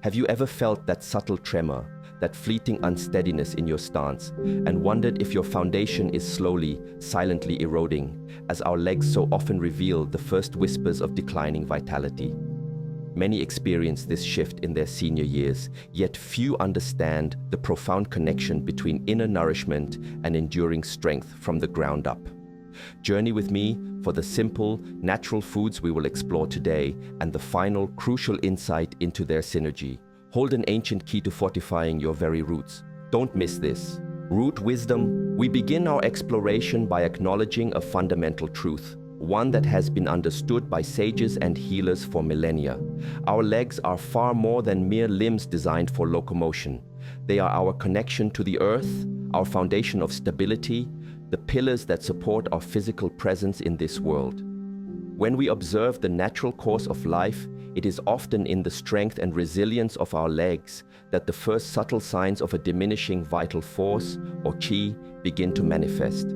Have you ever felt that subtle tremor, that fleeting unsteadiness in your stance, and wondered if your foundation is slowly, silently eroding, as our legs so often reveal the first whispers of declining vitality? Many experience this shift in their senior years, yet few understand the profound connection between inner nourishment and enduring strength from the ground up. Journey with me for the simple, natural foods we will explore today and the final, crucial insight into their synergy. Hold an ancient key to fortifying your very roots. Don't miss this. Root wisdom. We begin our exploration by acknowledging a fundamental truth, one that has been understood by sages and healers for millennia. Our legs are far more than mere limbs designed for locomotion. They are our connection to the earth, our foundation of stability, the pillars that support our physical presence in this world. When we observe the natural course of life, it is often in the strength and resilience of our legs that the first subtle signs of a diminishing vital force, or qi, begin to manifest.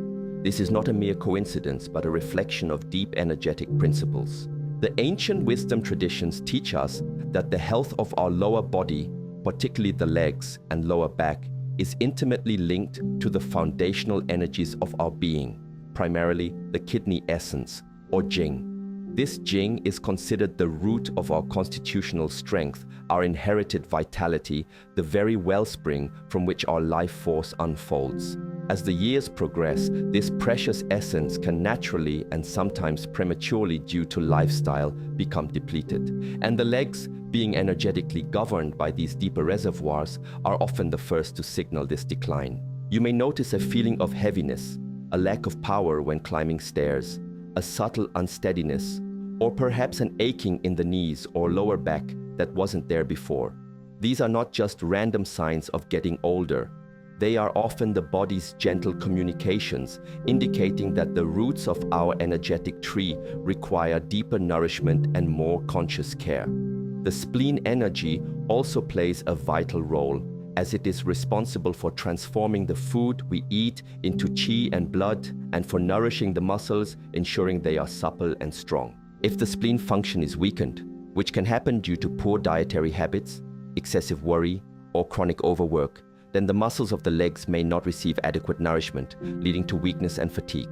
This is not a mere coincidence, but a reflection of deep energetic principles. The ancient wisdom traditions teach us that the health of our lower body, particularly the legs and lower back, is intimately linked to the foundational energies of our being, primarily the kidney essence, or jing. This jing is considered the root of our constitutional strength, our inherited vitality, the very wellspring from which our life force unfolds. As the years progress, this precious essence can naturally and sometimes prematurely due to lifestyle become depleted. And the legs, being energetically governed by these deeper reservoirs, are often the first to signal this decline. You may notice a feeling of heaviness, a lack of power when climbing stairs, a subtle unsteadiness, or perhaps an aching in the knees or lower back that wasn't there before. These are not just random signs of getting older. They are often the body's gentle communications, indicating that the roots of our energetic tree require deeper nourishment and more conscious care. The spleen energy also plays a vital role, as it is responsible for transforming the food we eat into qi and blood, and for nourishing the muscles, ensuring they are supple and strong. If the spleen function is weakened, which can happen due to poor dietary habits, excessive worry, or chronic overwork, then the muscles of the legs may not receive adequate nourishment, leading to weakness and fatigue.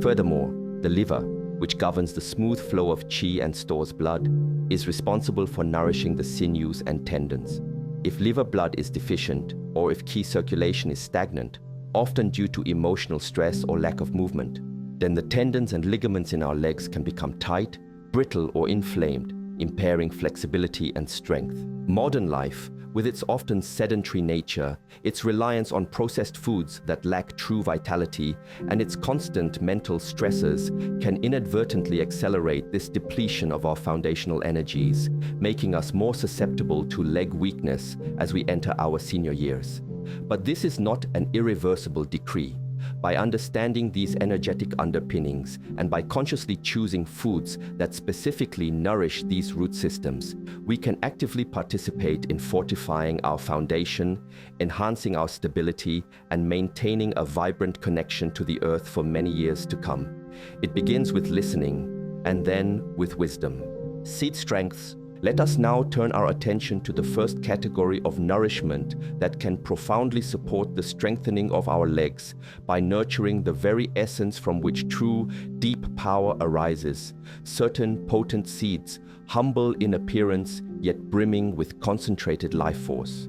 Furthermore, the liver, which governs the smooth flow of qi and stores blood, is responsible for nourishing the sinews and tendons. If liver blood is deficient, or if qi circulation is stagnant, often due to emotional stress or lack of movement, then the tendons and ligaments in our legs can become tight, brittle, or inflamed, impairing flexibility and strength. Modern life, with its often sedentary nature, its reliance on processed foods that lack true vitality, and its constant mental stresses, can inadvertently accelerate this depletion of our foundational energies, making us more susceptible to leg weakness as we enter our senior years. But this is not an irreversible decree. By understanding these energetic underpinnings and by consciously choosing foods that specifically nourish these root systems, we can actively participate in fortifying our foundation, enhancing our stability, and maintaining a vibrant connection to the earth for many years to come. It begins with listening, and then with wisdom. Seed strengths. Let us now turn our attention to the first category of nourishment that can profoundly support the strengthening of our legs by nurturing the very essence from which true, deep power arises. Certain potent seeds, humble in appearance yet brimming with concentrated life force.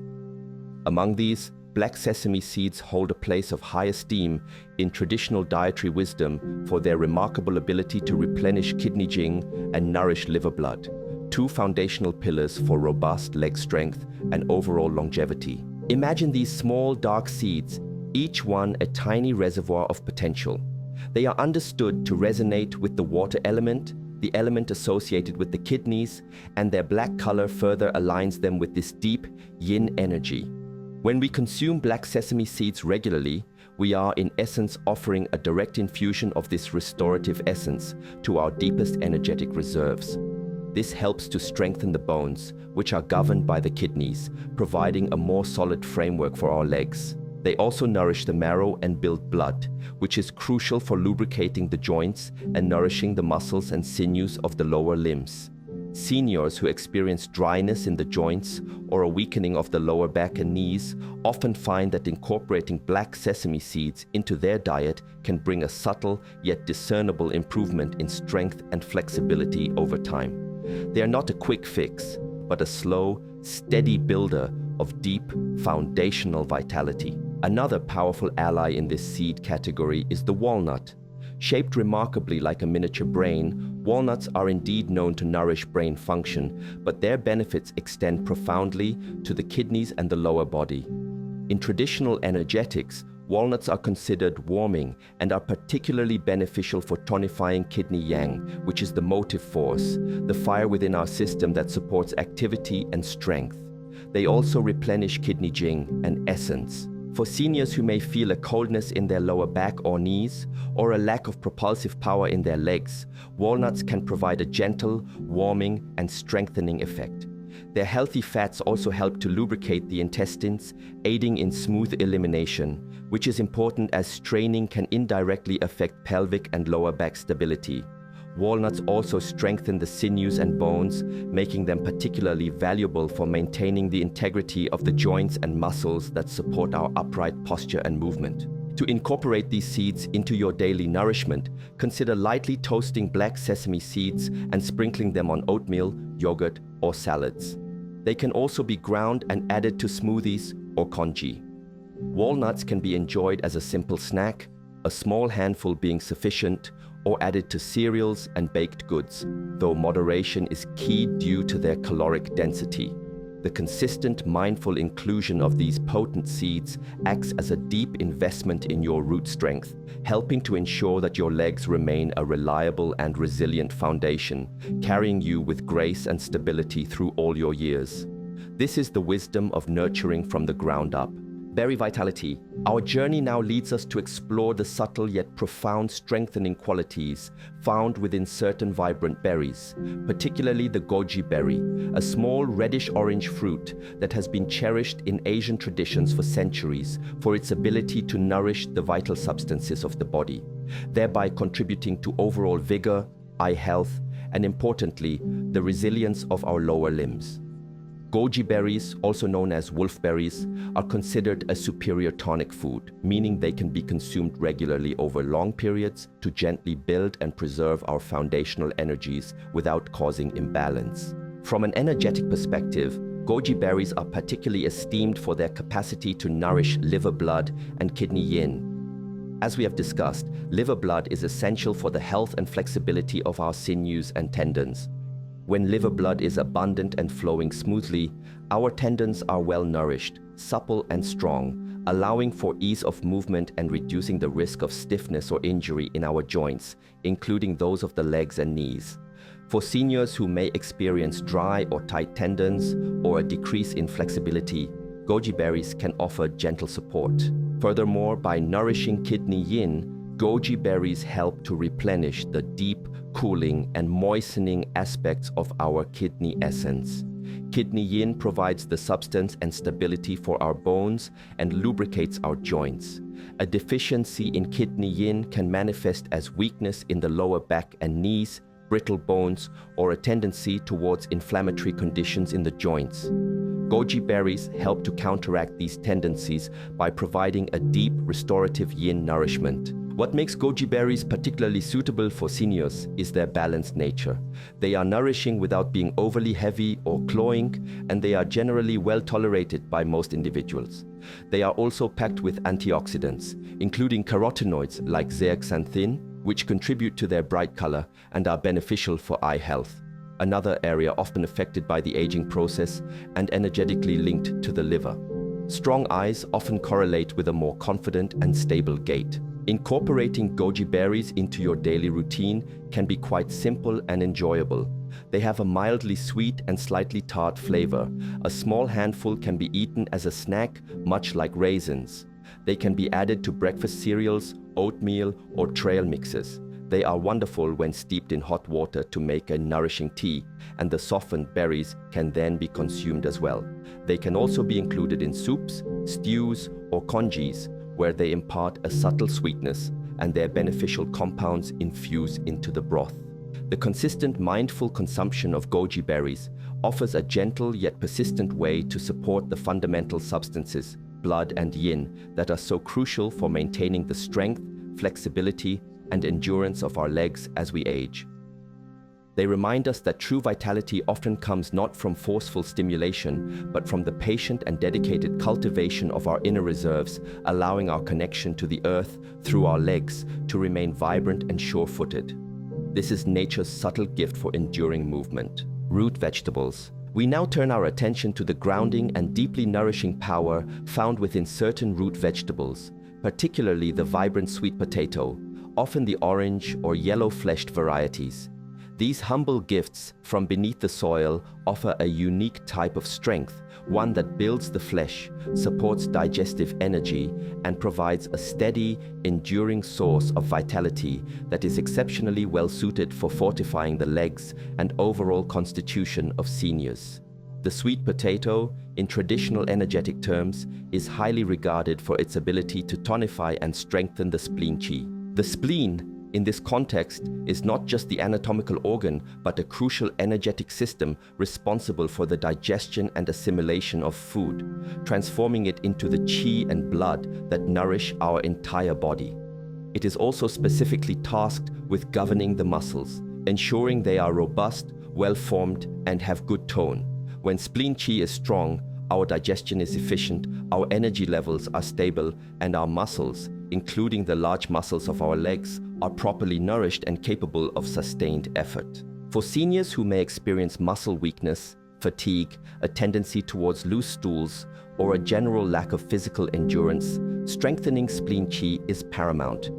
Among these, black sesame seeds hold a place of high esteem in traditional dietary wisdom for their remarkable ability to replenish kidney jing and nourish liver blood. Two foundational pillars for robust leg strength and overall longevity. Imagine these small, dark seeds, each one a tiny reservoir of potential. They are understood to resonate with the water element, the element associated with the kidneys, and their black color further aligns them with this deep yin energy. When we consume black sesame seeds regularly, we are in essence offering a direct infusion of this restorative essence to our deepest energetic reserves. This helps to strengthen the bones, which are governed by the kidneys, providing a more solid framework for our legs. They also nourish the marrow and build blood, which is crucial for lubricating the joints and nourishing the muscles and sinews of the lower limbs. Seniors who experience dryness in the joints or a weakening of the lower back and knees often find that incorporating black sesame seeds into their diet can bring a subtle yet discernible improvement in strength and flexibility over time. They are not a quick fix, but a slow, steady builder of deep, foundational vitality. Another powerful ally in this seed category is the walnut. Shaped remarkably like a miniature brain, walnuts are indeed known to nourish brain function, but their benefits extend profoundly to the kidneys and the lower body. In traditional energetics, walnuts are considered warming and are particularly beneficial for tonifying kidney yang, which is the motive force, the fire within our system that supports activity and strength. They also replenish kidney jing and essence. For seniors who may feel a coldness in their lower back or knees, or a lack of propulsive power in their legs, walnuts can provide a gentle, warming, and strengthening effect. Their healthy fats also help to lubricate the intestines, aiding in smooth elimination, which is important as straining can indirectly affect pelvic and lower back stability. Walnuts also strengthen the sinews and bones, making them particularly valuable for maintaining the integrity of the joints and muscles that support our upright posture and movement. To incorporate these seeds into your daily nourishment, consider lightly toasting black sesame seeds and sprinkling them on oatmeal, yogurt, or salads. They can also be ground and added to smoothies or congee. Walnuts can be enjoyed as a simple snack, a small handful being sufficient, or added to cereals and baked goods, though moderation is key due to their caloric density. The consistent, mindful inclusion of these potent seeds acts as a deep investment in your root strength, helping to ensure that your legs remain a reliable and resilient foundation, carrying you with grace and stability through all your years. This is the wisdom of nurturing from the ground up. Berry vitality. Our journey now leads us to explore the subtle yet profound strengthening qualities found within certain vibrant berries, particularly the goji berry, a small reddish-orange fruit that has been cherished in Asian traditions for centuries for its ability to nourish the vital substances of the body, thereby contributing to overall vigor, eye health, and importantly, the resilience of our lower limbs. Goji berries, also known as wolfberries, are considered a superior tonic food, meaning they can be consumed regularly over long periods to gently build and preserve our foundational energies without causing imbalance. From an energetic perspective, goji berries are particularly esteemed for their capacity to nourish liver blood and kidney yin. As we have discussed, liver blood is essential for the health and flexibility of our sinews and tendons. When liver blood is abundant and flowing smoothly, our tendons are well nourished, supple and strong, allowing for ease of movement and reducing the risk of stiffness or injury in our joints, including those of the legs and knees. For seniors who may experience dry or tight tendons or a decrease in flexibility, goji berries can offer gentle support. Furthermore, by nourishing kidney yin, goji berries help to replenish the deep, cooling and moistening aspects of our kidney essence. Kidney yin provides the substance and stability for our bones and lubricates our joints. A deficiency in kidney yin can manifest as weakness in the lower back and knees, brittle bones, or a tendency towards inflammatory conditions in the joints. Goji berries help to counteract these tendencies by providing a deep, restorative yin nourishment. What makes goji berries particularly suitable for seniors is their balanced nature. They are nourishing without being overly heavy or cloying, and they are generally well tolerated by most individuals. They are also packed with antioxidants, including carotenoids like zeaxanthin, which contribute to their bright color and are beneficial for eye health, another area often affected by the aging process and energetically linked to the liver. Strong eyes often correlate with a more confident and stable gait. Incorporating goji berries into your daily routine can be quite simple and enjoyable. They have a mildly sweet and slightly tart flavor. A small handful can be eaten as a snack, much like raisins. They can be added to breakfast cereals, oatmeal, or trail mixes. They are wonderful when steeped in hot water to make a nourishing tea, and the softened berries can then be consumed as well. They can also be included in soups, stews, or congees, where they impart a subtle sweetness and their beneficial compounds infuse into the broth. The consistent mindful consumption of goji berries offers a gentle yet persistent way to support the fundamental substances, blood and yin, that are so crucial for maintaining the strength, flexibility, and endurance of our legs as we age. They remind us that true vitality often comes not from forceful stimulation, but from the patient and dedicated cultivation of our inner reserves, allowing our connection to the earth through our legs to remain vibrant and sure-footed. This is nature's subtle gift for enduring movement. Root vegetables. We now turn our attention to the grounding and deeply nourishing power found within certain root vegetables, particularly the vibrant sweet potato, often the orange or yellow-fleshed varieties. These humble gifts from beneath the soil offer a unique type of strength, one that builds the flesh, supports digestive energy, and provides a steady, enduring source of vitality that is exceptionally well suited for fortifying the legs and overall constitution of seniors. The sweet potato, in traditional energetic terms, is highly regarded for its ability to tonify and strengthen the spleen qi. The spleen, in this context, is not just the anatomical organ, but a crucial energetic system responsible for the digestion and assimilation of food, transforming it into the qi and blood that nourish our entire body. It is also specifically tasked with governing the muscles, ensuring they are robust, well-formed, and have good tone. When spleen qi is strong, our digestion is efficient, our energy levels are stable, and our muscles, including the large muscles of our legs, are properly nourished and capable of sustained effort. For seniors who may experience muscle weakness, fatigue, a tendency towards loose stools, or a general lack of physical endurance, strengthening spleen qi is paramount.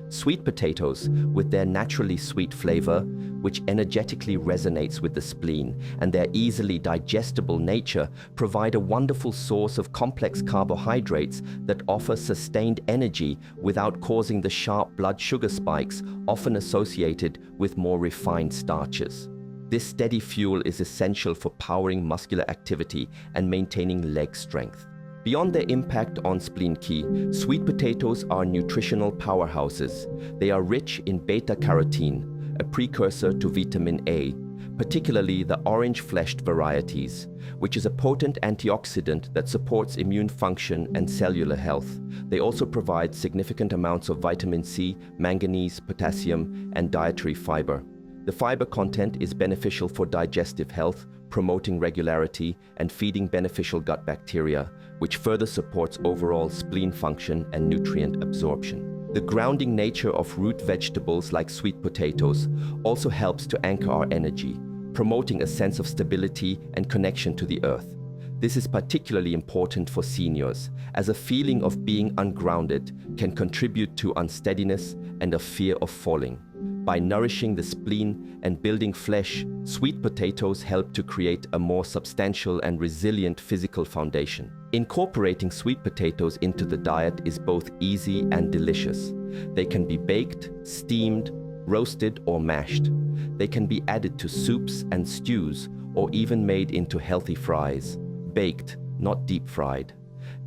Sweet potatoes, with their naturally sweet flavor, which energetically resonates with the spleen, and their easily digestible nature, provide a wonderful source of complex carbohydrates that offer sustained energy without causing the sharp blood sugar spikes often associated with more refined starches. This steady fuel is essential for powering muscular activity and maintaining leg strength. Beyond their impact on spleen qi, sweet potatoes are nutritional powerhouses. They are rich in beta-carotene, a precursor to vitamin A, particularly the orange-fleshed varieties, which is a potent antioxidant that supports immune function and cellular health. They also provide significant amounts of vitamin C, manganese, potassium, and dietary fiber. The fiber content is beneficial for digestive health, promoting regularity and feeding beneficial gut bacteria, which further supports overall spleen function and nutrient absorption. The grounding nature of root vegetables like sweet potatoes also helps to anchor our energy, promoting a sense of stability and connection to the earth. This is particularly important for seniors, as a feeling of being ungrounded can contribute to unsteadiness and a fear of falling. By nourishing the spleen and building flesh, sweet potatoes help to create a more substantial and resilient physical foundation. Incorporating sweet potatoes into the diet is both easy and delicious. They can be baked, steamed, roasted, or mashed. They can be added to soups and stews, or even made into healthy fries. Baked, not deep fried.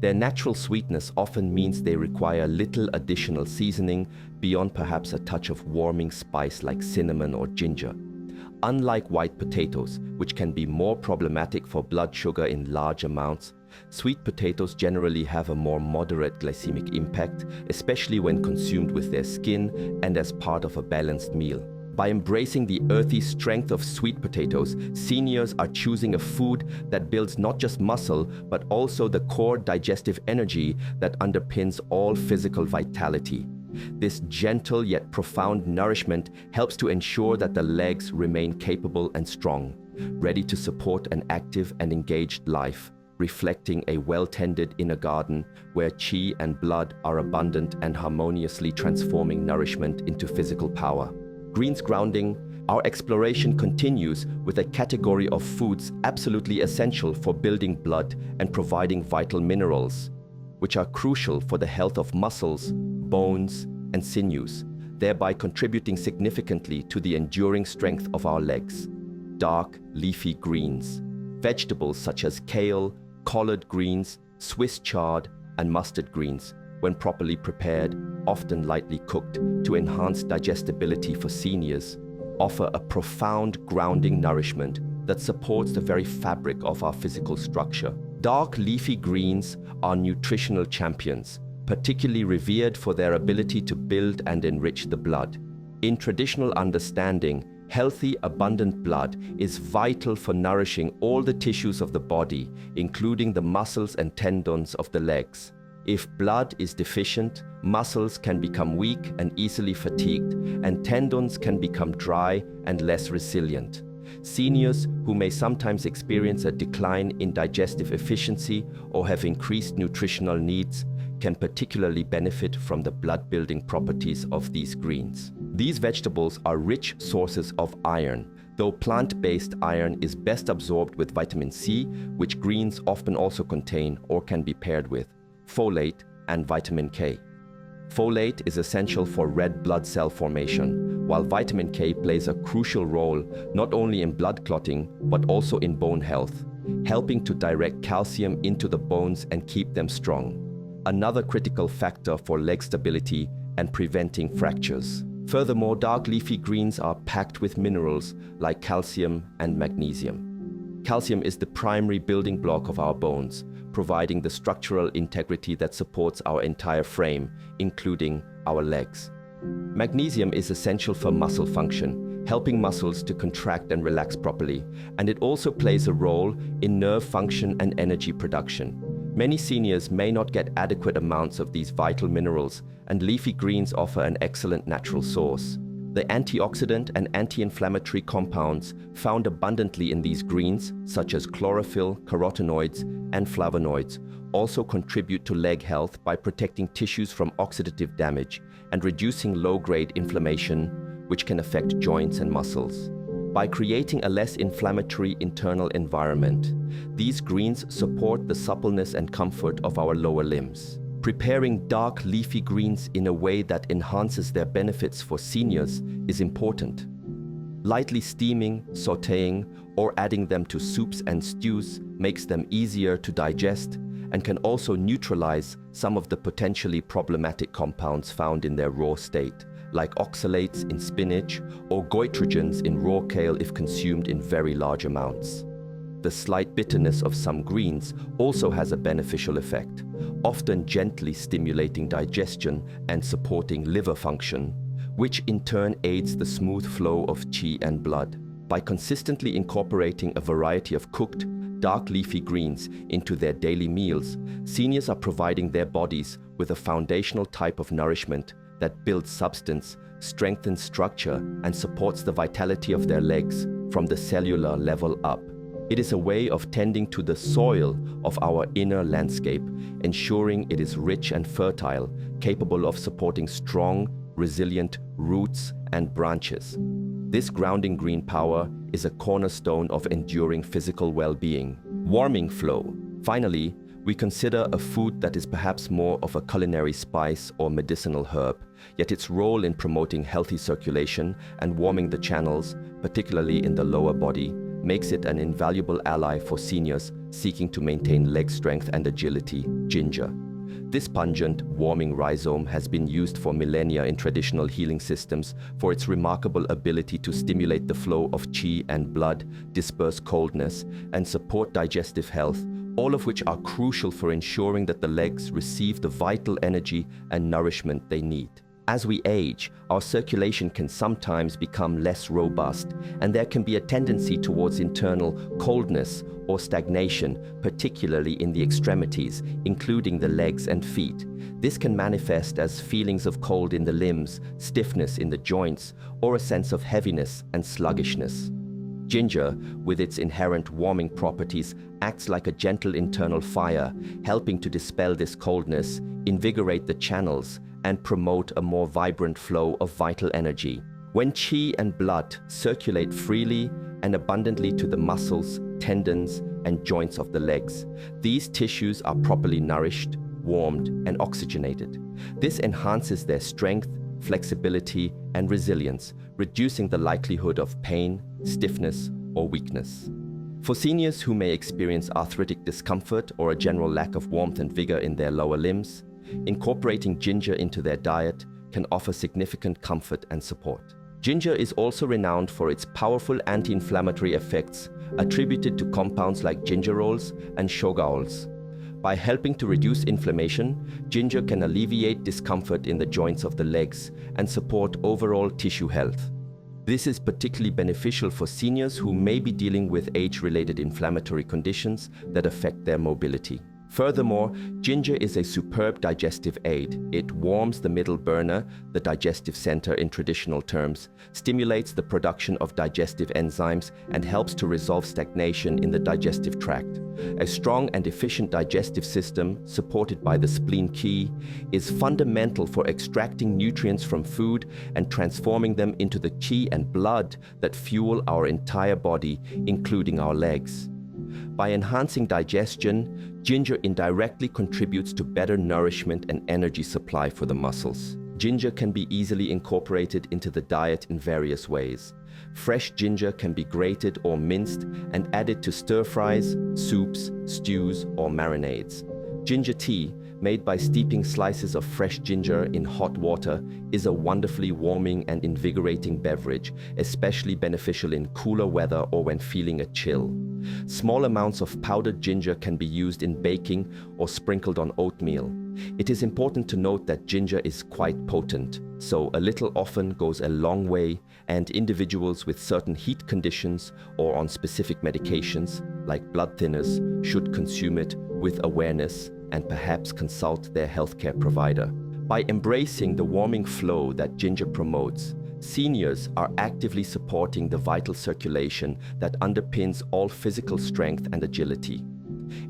Their natural sweetness often means they require little additional seasoning beyond perhaps a touch of warming spice like cinnamon or ginger. Unlike white potatoes, which can be more problematic for blood sugar in large amounts, sweet potatoes generally have a more moderate glycemic impact, especially when consumed with their skin and as part of a balanced meal. By embracing the earthy strength of sweet potatoes, seniors are choosing a food that builds not just muscle, but also the core digestive energy that underpins all physical vitality. This gentle yet profound nourishment helps to ensure that the legs remain capable and strong, ready to support an active and engaged life, reflecting a well-tended inner garden where qi and blood are abundant and harmoniously transforming nourishment into physical power. Greens grounding, our exploration continues with a category of foods absolutely essential for building blood and providing vital minerals, which are crucial for the health of muscles, bones, and sinews, thereby contributing significantly to the enduring strength of our legs. Dark, leafy greens. Vegetables such as kale, collard greens, Swiss chard, and mustard greens, when properly prepared, often lightly cooked to enhance digestibility for seniors, offer a profound grounding nourishment that supports the very fabric of our physical structure. Dark leafy greens are nutritional champions, particularly revered for their ability to build and enrich the blood. In traditional understanding, healthy, abundant blood is vital for nourishing all the tissues of the body, including the muscles and tendons of the legs. If blood is deficient, muscles can become weak and easily fatigued, and tendons can become dry and less resilient. Seniors who may sometimes experience a decline in digestive efficiency or have increased nutritional needs can particularly benefit from the blood-building properties of these greens. These vegetables are rich sources of iron, though plant-based iron is best absorbed with vitamin C, which greens often also contain or can be paired with folate and vitamin K. Folate is essential for red blood cell formation, while vitamin K plays a crucial role not only in blood clotting but also in bone health, helping to direct calcium into the bones and keep them strong. Another critical factor for leg stability and preventing fractures. Furthermore, dark leafy greens are packed with minerals like calcium and magnesium. Calcium is the primary building block of our bones, providing the structural integrity that supports our entire frame, including our legs. Magnesium is essential for muscle function, helping muscles to contract and relax properly, and it also plays a role in nerve function and energy production. Many seniors may not get adequate amounts of these vital minerals, and leafy greens offer an excellent natural source. The antioxidant and anti-inflammatory compounds found abundantly in these greens, such as chlorophyll, carotenoids, and flavonoids, also contribute to leg health by protecting tissues from oxidative damage and reducing low-grade inflammation, which can affect joints and muscles. By creating a less inflammatory internal environment, these greens support the suppleness and comfort of our lower limbs. Preparing dark leafy greens in a way that enhances their benefits for seniors is important. Lightly steaming, sautéing, or adding them to soups and stews makes them easier to digest and can also neutralize some of the potentially problematic compounds found in their raw state, like oxalates in spinach or goitrogens in raw kale if consumed in very large amounts. The slight bitterness of some greens also has a beneficial effect, often gently stimulating digestion and supporting liver function, which in turn aids the smooth flow of qi and blood. By consistently incorporating a variety of cooked, dark leafy greens into their daily meals, seniors are providing their bodies with a foundational type of nourishment that builds substance, strengthens structure, and supports the vitality of their legs from the cellular level up. It is a way of tending to the soil of our inner landscape, ensuring it is rich and fertile, capable of supporting strong, resilient roots and branches. This grounding green power is a cornerstone of enduring physical well-being. Warming flow. Finally, we consider a food that is perhaps more of a culinary spice or medicinal herb, yet its role in promoting healthy circulation and warming the channels, particularly in the lower body, makes it an invaluable ally for seniors seeking to maintain leg strength and agility: ginger. This pungent, warming rhizome has been used for millennia in traditional healing systems for its remarkable ability to stimulate the flow of qi and blood, disperse coldness, and support digestive health, all of which are crucial for ensuring that the legs receive the vital energy and nourishment they need. As we age, our circulation can sometimes become less robust, and there can be a tendency towards internal coldness or stagnation, particularly in the extremities, including the legs and feet. This can manifest as feelings of cold in the limbs, stiffness in the joints, or a sense of heaviness and sluggishness. Ginger, with its inherent warming properties, acts like a gentle internal fire, helping to dispel this coldness, invigorate the channels, and promote a more vibrant flow of vital energy. When qi and blood circulate freely and abundantly to the muscles, tendons, and joints of the legs, these tissues are properly nourished, warmed, and oxygenated. This enhances their strength, flexibility, and resilience, reducing the likelihood of pain, stiffness, or weakness. For seniors who may experience arthritic discomfort or a general lack of warmth and vigor in their lower limbs, incorporating ginger into their diet can offer significant comfort and support. Ginger is also renowned for its powerful anti-inflammatory effects, attributed to compounds like gingerols and shogaols. By helping to reduce inflammation, ginger can alleviate discomfort in the joints of the legs and support overall tissue health. This is particularly beneficial for seniors who may be dealing with age-related inflammatory conditions that affect their mobility. Furthermore, ginger is a superb digestive aid. It warms the middle burner, the digestive center in traditional terms, stimulates the production of digestive enzymes, and helps to resolve stagnation in the digestive tract. A strong and efficient digestive system, supported by the spleen qi, is fundamental for extracting nutrients from food and transforming them into the qi and blood that fuel our entire body, including our legs. By enhancing digestion, ginger indirectly contributes to better nourishment and energy supply for the muscles. Ginger can be easily incorporated into the diet in various ways. Fresh ginger can be grated or minced and added to stir-fries, soups, stews, or marinades. Ginger tea, made by steeping slices of fresh ginger in hot water, is a wonderfully warming and invigorating beverage, especially beneficial in cooler weather or when feeling a chill. Small amounts of powdered ginger can be used in baking or sprinkled on oatmeal. It is important to note that ginger is quite potent, so a little often goes a long way, and individuals with certain heat conditions or on specific medications, like blood thinners, should consume it with awareness and perhaps consult their healthcare provider. By embracing the warming flow that ginger promotes, seniors are actively supporting the vital circulation that underpins all physical strength and agility.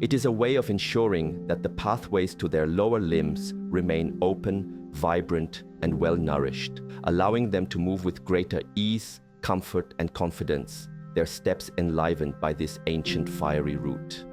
It is a way of ensuring that the pathways to their lower limbs remain open, vibrant, and well-nourished, allowing them to move with greater ease, comfort, and confidence, their steps enlivened by this ancient fiery root.